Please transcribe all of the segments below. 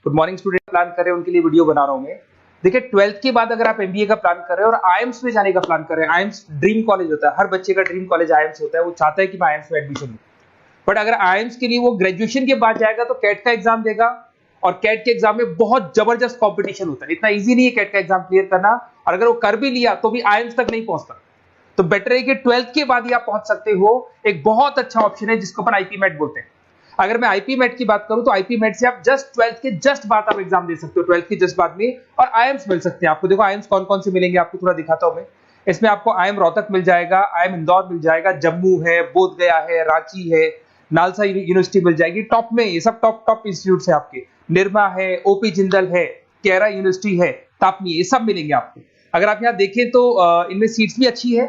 Good morning student plan कर रहे हैं उनके लिए वीडियो बना रहा हूं मैं। देखिए 12th के बाद अगर आप एमबीए का प्लान कर रहे हैं और आईएम्स में जाने का प्लान कर रहे हैं, आईएम्स ड्रीम कॉलेज होता है, हर बच्चे का ड्रीम कॉलेज आईएम्स होता है, वो चाहता है कि मैं आईएम्स में एडमिशन लूं। बट अगर आईएम्स के लिए वो ग्रेजुएशन के बाद जाएगा तो कैट का एग्जाम देगा और कैट के एग्जाम में बहुत जबरदस्त कंपटीशन होता है, इतना इजी नहीं है कैट का एग्जाम क्लियर करना, और अगर वो कर भी लिया तो भी आईएम्स तक नहीं पहुंचता। तो बेटर है कि 12th के बाद ही आप पहुंच सकते हो। एक बहुत अच्छा ऑप्शन है जिसको अपन आईपी मेट बोलते हैं। अगर मैं आईपी मेट की बात करूं तो आईपी मेट से आप जस्ट 12th के जस्ट बाद आप एग्जाम दे सकते हो, 12th के जस्ट बाद में, और आईएम्स मिल सकते हैं आपको। देखो आईएम्स कौन कौन से मिलेंगे आपको थोड़ा दिखाता हूं मैं। इसमें आपको आईएम रोहतक मिल जाएगा, आईएम इंदौर मिल जाएगा, जम्मू है, बोधगया है, रांची है, नालसा यूनिवर्सिटी मिल जाएगी टॉप में। ये सब टॉप टॉप इंस्टीट्यूट है आपके। निर्मा है, ओपी जिंदल है, केरा यूनिवर्सिटी है, तापनी, ये सब मिलेंगे आपको। अगर आप यहाँ देखें तो इनमें सीट्स भी अच्छी है,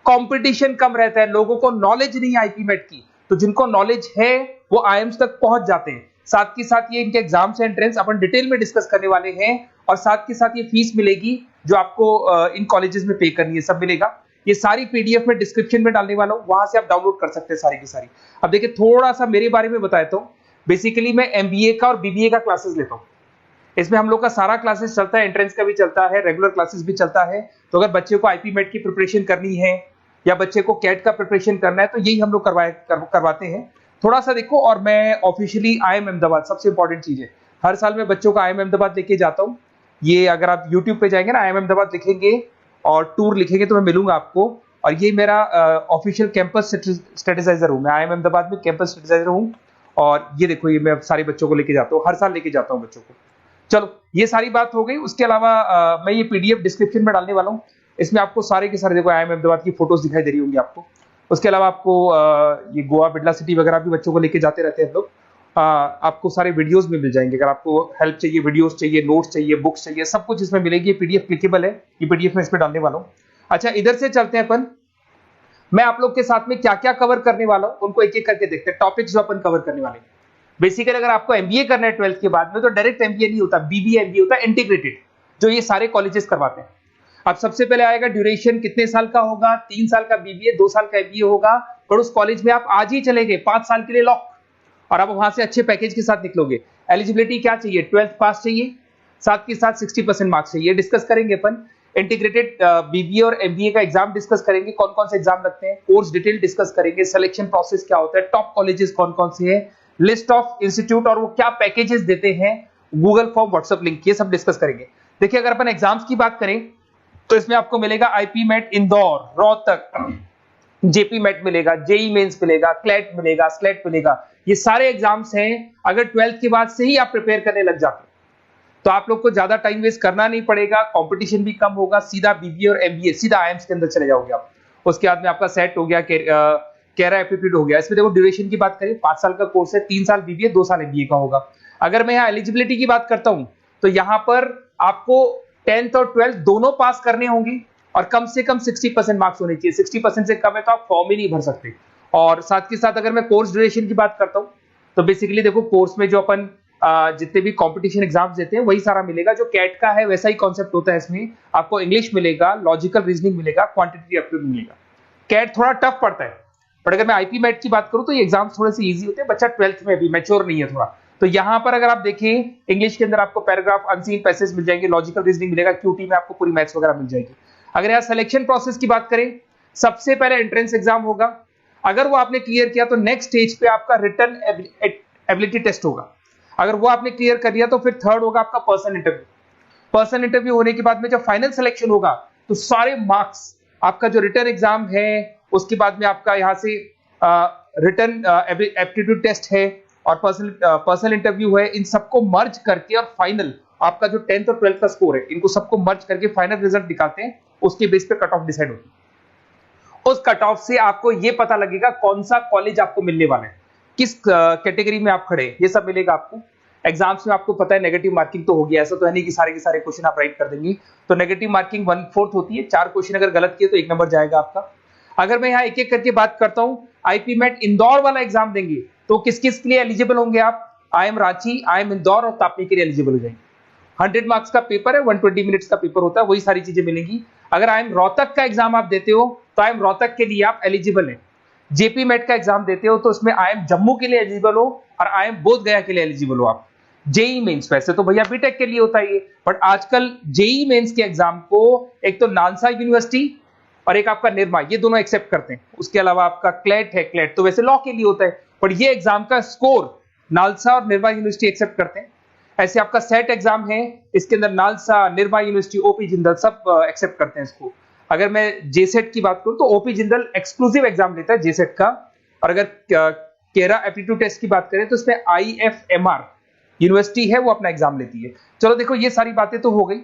कंपटीशन कम रहता है, लोगों को नॉलेज नहीं है आईपी मेट की, तो जिनको नॉलेज है वो आईएम्स तक पहुंच जाते हैं। साथ के साथ ये इनके एग्जाम्स एंट्रेंस अपन डिटेल में डिस्कस करने वाले हैं, और साथ के साथ ये फीस मिलेगी जो आपको इन कॉलेजेस में पे करनी है, सब मिलेगा। ये सारी पीडीएफ में डिस्क्रिप्शन में डालने वाला हूं, वहां से आप डाउनलोड कर सकते हैं सारी की सारी। अब देखिए थोड़ा सा मेरे बारे में बताता हूं। बेसिकली मैं एमबीए का और बीबीए का क्लासेस लेता हूं। इसमें हम लोग का सारा क्लासेस चलता है, एंट्रेंस का भी चलता है, रेगुलर क्लासेस भी चलता है। तो अगर बच्चे को आईपी मेट की प्रिपरेशन करनी है या बच्चे को कैट का प्रिपरेशन करना है तो यही हम लोग करवाते हैं। थोड़ा सा देखो, और मैं ऑफिशियली आईएम अहमदाबाद, सबसे इंपॉर्टेंट चीज है, हर साल मैं बच्चों को आईएम अहमदाबाद लेके जाता हूँ। ये अगर आप यूट्यूब पे जाएंगे ना, आईएम अहमदाबाद लिखेंगे और टूर लिखेंगे तो मैं मिलूंगा आपको। और ये मेरा ऑफिशियल कैंपस स्ट्रेटेजाइजर हूँ, मैं आईएम अहमदाबाद में कैंपस स्ट्रेटेजाइजर हूँ। और ये देखो, ये मैं सारे बच्चों को लेके जाता हूँ, हर साल लेके जाता हूँ बच्चों को। चलो ये सारी बात हो गई। उसके अलावा मैं ये पीडीएफ डिस्क्रिप्शन में डालने वाला हूँ। इसमें आपको सारे के सारे, देखो आईएम अहमदाबाद की फोटोज दिखाई दे रही होंगी आपको। उसके अलावा आपको ये गोवा, बिरला सिटी वगैरह भी बच्चों को लेके जाते रहते हैं हम लोग। आपको सारे वीडियोस में मिल जाएंगे। अगर आपको हेल्प चाहिए, वीडियोस चाहिए, नोट्स चाहिए, बुक्स चाहिए, सब कुछ इसमें मिलेगी। ये पीडीएफ क्लिकेबल है, ये पीडीएफ में इसमें डालने वाला हूँ। अच्छा, इधर से चलते हैं अपन। मैं आप लोग के साथ में क्या क्या कवर करने वाला हूँ उनको एक एक करके देखते हैं, टॉपिक्स जो अपन कवर करने वाले हैं। बेसिकली अगर आपको एमबीए करना है 12th के बाद में तो डायरेक्ट एमबीए नहीं होता, बीबीए एमबीए होता है, इंटीग्रेटेड, जो ये सारे कॉलेजेस करवाते हैं। अब सबसे पहले आएगा ड्यूरेशन, कितने साल का होगा, 3 साल का बीबीए, 2 साल का एमबीए होगा। पर उस कॉलेज में आप आज ही चले गए, 5 साल के लिए लॉक, और आप वहां से अच्छे पैकेज के साथ निकलोगे। एलिजिबिलिटी क्या चाहिए, 12th पास चाहिए, साथ के साथ 60% मार्क्स चाहिए। डिस्कस करेंगे अपन इंटीग्रेटेड बीबीए और एमबीए का एग्जाम डिस्कस करेंगे, कौन कौन से एग्जाम लगते हैं, कोर्स डिटेल डिस्कस करेंगे, सिलेक्शन प्रोसेस क्या होता है, टॉप कॉलेजेस कौन कौन से हैं, लिस्ट ऑफ इंस्टीट्यूट और वो क्या पैकेजेस देते हैं, गूगल फॉर्म, व्हाट्सएप लिंक, ये सब डिस्कस करेंगे। देखिए अगर अपन एग्जाम्स की बात करें तो इसमें आपको मिलेगा IPMAT Indore, Rohtak, JIPMAT मिलेगा, जेई मेंस मिलेगा, क्लेट मिलेगा, स्लेट मिलेगा। ये सारे एग्जाम्स हैं। अगर 12th के बाद से ही आप प्रिपेयर करने लग जाते तो आप लोग को ज्यादा टाइम वेस्ट करना नहीं पड़ेगा, कंपटीशन भी कम होगा, सीधा बीबीए और एमबीए सीधा आईएम्स के अंदर चले जाओगे आप। उसके बाद में आपका सेट हो गया, कैरा एप्टीट्यूड हो गया। इसमें देखो ड्यूरेशन की बात करें, 5 साल का कोर्स है, 3 साल बीबीए, 2 साल एमबीए का होगा। अगर मैं यहाँ एलिजिबिलिटी की बात करता हूं तो यहाँ पर आपको 10th और 12th दोनों पास करने होंगे और कम से कम 60% मार्क्स होने चाहिए। 60% से कम है तो आप फॉर्म ही नहीं भर सकते। और साथ के साथ अगर मैं कोर्स ड्यूरेशन की बात करता हूं तो बेसिकली देखो कोर्स में जो अपन जितने भी कंपटीशन एग्जाम्स देते हैं वही सारा मिलेगा। जो कैट का है वैसा ही कॉन्सेप्ट होता है। इसमें आपको इंग्लिश मिलेगा, लॉजिकल रीजनिंग मिलेगा, क्वांटिटेटिव एप्टीट्यूड मिलेगा। कैट थोड़ा टफ पड़ता है, बट अगर मैं आईपी मेट की बात करूं तो ये एग्जाम्स थोड़े से इजी होते हैं। बच्चा 12th में भी मैच्योर नहीं है थोड़ा, तो यहां पर अगर आप देखें इंग्लिश के अंदर आपको पैराग्राफ, अनसीन पैसेज मिल जाएंगे, लॉजिकल रीजनिंग मिलेगा, क्यूटी में आपको पूरी मैथ्स वगैरह मिल जाएगी। अगर यहाँ सिलेक्शन प्रोसेस की बात करें, सबसे पहले एंट्रेंस एग्जाम होगा। अगर वो आपने क्लियर किया तो नेक्स्ट स्टेज पे आपका रिटन एबिलिटी टेस्ट होगा। अगर वो आपने क्लियर कर लिया तो फिर थर्ड होगा आपका पर्सनल इंटरव्यू। पर्सनल इंटरव्यू होने के बाद में जब फाइनल सिलेक्शन होगा तो सारे मार्क्स, आपका जो रिटन एग्जाम है, उसके बाद में आपका यहाँ से रिटन एप्टीट्यूड टेस्ट है और पर्सनल इंटरव्यू है, इन सबको मर्ज करके और फाइनल आपका जो 10th और 12th का स्कोर है, इनको सबको मर्ज करके फाइनल रिजल्ट निकालते हैं। उसके बेस पे कट ऑफ डिसाइड होती है। उस कट ऑफ से आपको ये पता लगेगा कौन सा कॉलेज आपको मिलने वाला है, किस कैटेगरी में आप खड़े, ये सब मिलेगा आपको। एग्जाम्स में आपको पता है नेगेटिव मार्किंग तो होगी, ऐसा तो है नहीं कि सारे के सारे क्वेश्चन आप राइट कर देंगे। तो नेगेटिव मार्किंग 1/4 होती है, 4 क्वेश्चन अगर गलत किए तो 1 नंबर जाएगा आपका। अगर मैं यहाँ एक एक करके बात करता हूँ, आईपी मेट इंदौर वाला एग्जाम देंगे तो किस किस के लिए एलिजिबल होंगे आप, आईएम रांची, आईएम इंदौर और तापनी के लिए एलिजिबल हो जाएंगे। 100 मार्क्स का पेपर है, 120 मिनट्स का पेपर होता है, वही सारी चीजें मिलेंगी। अगर आईएम रोहतक का एग्जाम आप देते हो तो आईएम रोहतक के लिए आप एलिजिबल हैं। जेपी मेट का एग्जाम देते हो तो उसमें आईएम जम्मू के लिए एलिजिबल हो और आईएम बोधगया के लिए एलिजिबल हो आप। जेई मेंस, वैसे तो भैया बीटेक के लिए होता है ये, बट आजकल जेई मेंस के एग्जाम को एक तो नालसा यूनिवर्सिटी और एक आपका निर्मा, ये दोनों एक्सेप्ट करते हैं। उसके अलावा आपका क्लेट है, क्लेट तो वैसे लॉ के लिए होता है, पर ये एग्जाम का स्कोर नालसा और निर्मा यूनिवर्सिटी एक्सेप्ट करते हैं। ऐसे आपका सेट एग्जाम है, इसके अंदर NALSA, Nirma university, OP Jindal सब एक्सेप्ट करते हैं इसको। अगर मैं जेसेट की बात करूं तो ओपी जिंदल एक्सक्लूसिव एग्जाम लेता है जेसेट का, और अगर केरा एप्टीट्यूड टेस्ट की बात करें तो इसमें IFMR यूनिवर्सिटी है वो अपना एग्जाम लेती है। चलो देखो ये सारी बातें तो हो गई।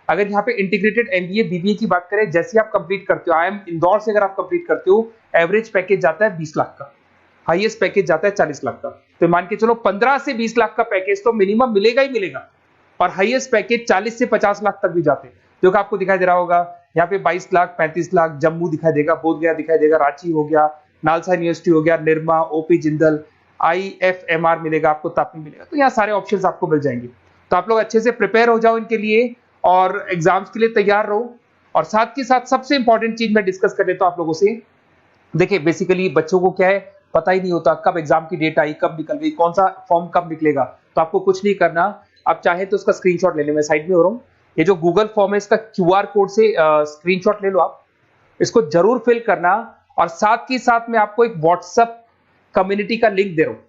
अगर यहाँ पे इंटीग्रेटेड MBA BBA की बात करें, जैसे आप कंप्लीट करते हो, IIM इंदौर से अगर आप कंप्लीट करते हो, एवरेज पैकेज जाता है 20 लाख का, हाईएस्ट पैकेज जाता है 40 लाख का। तो मान के चलो 15 से 20 लाख का पैकेज तो मिनिमम मिलेगा ही मिलेगा, और हाईएस्ट पैकेज 40 से 50 लाख तक भी जाते हैं। जो कि आपको दिखाई दे रहा होगा यहाँ पे 22 लाख, 35 लाख, जम्मू दिखाई देगा, बोधगया दिखाई देगा, रांची हो गया, नालसा यूनिवर्सिटी हो गया, निर्मा, ओपी जिंदल, IFMR मिलेगा आपको, तापी मिलेगा। तो यहाँ सारे ऑप्शंस आपको मिल जाएंगे। तो आप लोग अच्छे से प्रिपेयर हो जाओ इनके लिए और एग्जाम्स के लिए तैयार रहो। और साथ के साथ सबसे इंपॉर्टेंट चीज मैं डिस्कस कर लेता हूं आप लोगों से। देखिए बेसिकली बच्चों को क्या है, पता ही नहीं होता कब एग्जाम की डेट आई, कब निकल गई, कौन सा फॉर्म कब निकलेगा। तो आपको कुछ नहीं करना, आप चाहे तो उसका स्क्रीनशॉट ले लें, मैं साइड में हो रहा हूँ। ये जो गूगल फॉर्म है इसका QR कोड से स्क्रीनशॉट ले लो आप, इसको जरूर फिल करना। और साथ ही साथ में आपको एक व्हाट्सएप कम्युनिटी का लिंक दे रहा हूं,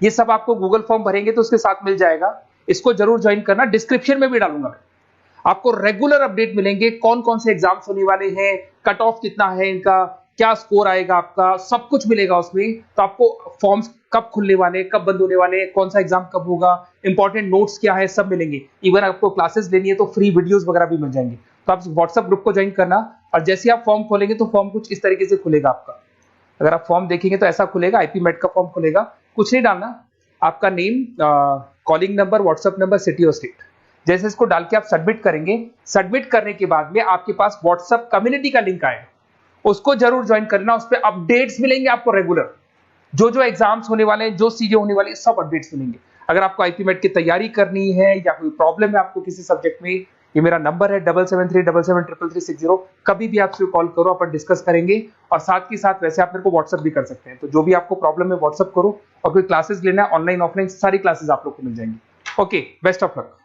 ये सब आपको गूगल फॉर्म भरेंगे तो उसके साथ मिल जाएगा, इसको जरूर ज्वाइन करना। डिस्क्रिप्शन में भी डालूंगा मैं, आपको रेगुलर अपडेट मिलेंगे, कौन कौन से एग्जाम्स होने वाले हैं, कट ऑफ कितना है इनका, क्या स्कोर आएगा आपका, सब कुछ मिलेगा उसमें। तो आपको फॉर्म्स कब खुलने वाले, कब बंद होने वाले, कौन सा एग्जाम कब होगा, इंपॉर्टेंट नोट्स क्या है, सब मिलेंगे। इवन आपको क्लासेस लेनी है तो फ्री वीडियोस वगैरह भी मिल जाएंगे। तो आप व्हाट्सएप ग्रुप को ज्वाइन करना, और जैसे आप फॉर्म खोलेंगे तो फॉर्म कुछ इस तरीके से खुलेगा आपका। अगर आप फॉर्म देखेंगे तो ऐसा खुलेगा, IP MET का फॉर्म खुलेगा। कुछ नहीं डालना, आपका name, calling number, WhatsApp number, city और स्टेट, जैसे इसको डाल के आप सबमिट करेंगे। सबमिट करने के बाद में आपके पास व्हाट्सएप कम्युनिटी का लिंक आएगा, उसको जरूर ज्वाइन करना। उस पर अपडेट्स मिलेंगे आपको रेगुलर, जो एग्जाम्स होने वाले हैं, जो चीजें होने वाली है, सब अपडेट्स मिलेंगे। अगर आपको IP MET की तैयारी करनी है या कोई प्रॉब्लम है आपको किसी सब्जेक्ट में, ये मेरा नंबर है 7737733360, कभी भी आपसे कॉल करो, अपन डिस्कस करेंगे। और साथ ही साथ वैसे आप मेरे को व्हाट्सएप भी कर सकते हैं। तो जो भी आपको प्रॉब्लम है व्हाट्सएप करो, और कोई क्लासेस लेना है ऑनलाइन ऑफलाइन, सारी क्लासेस आप लोग को मिल जाएंगी। Okay, best of luck.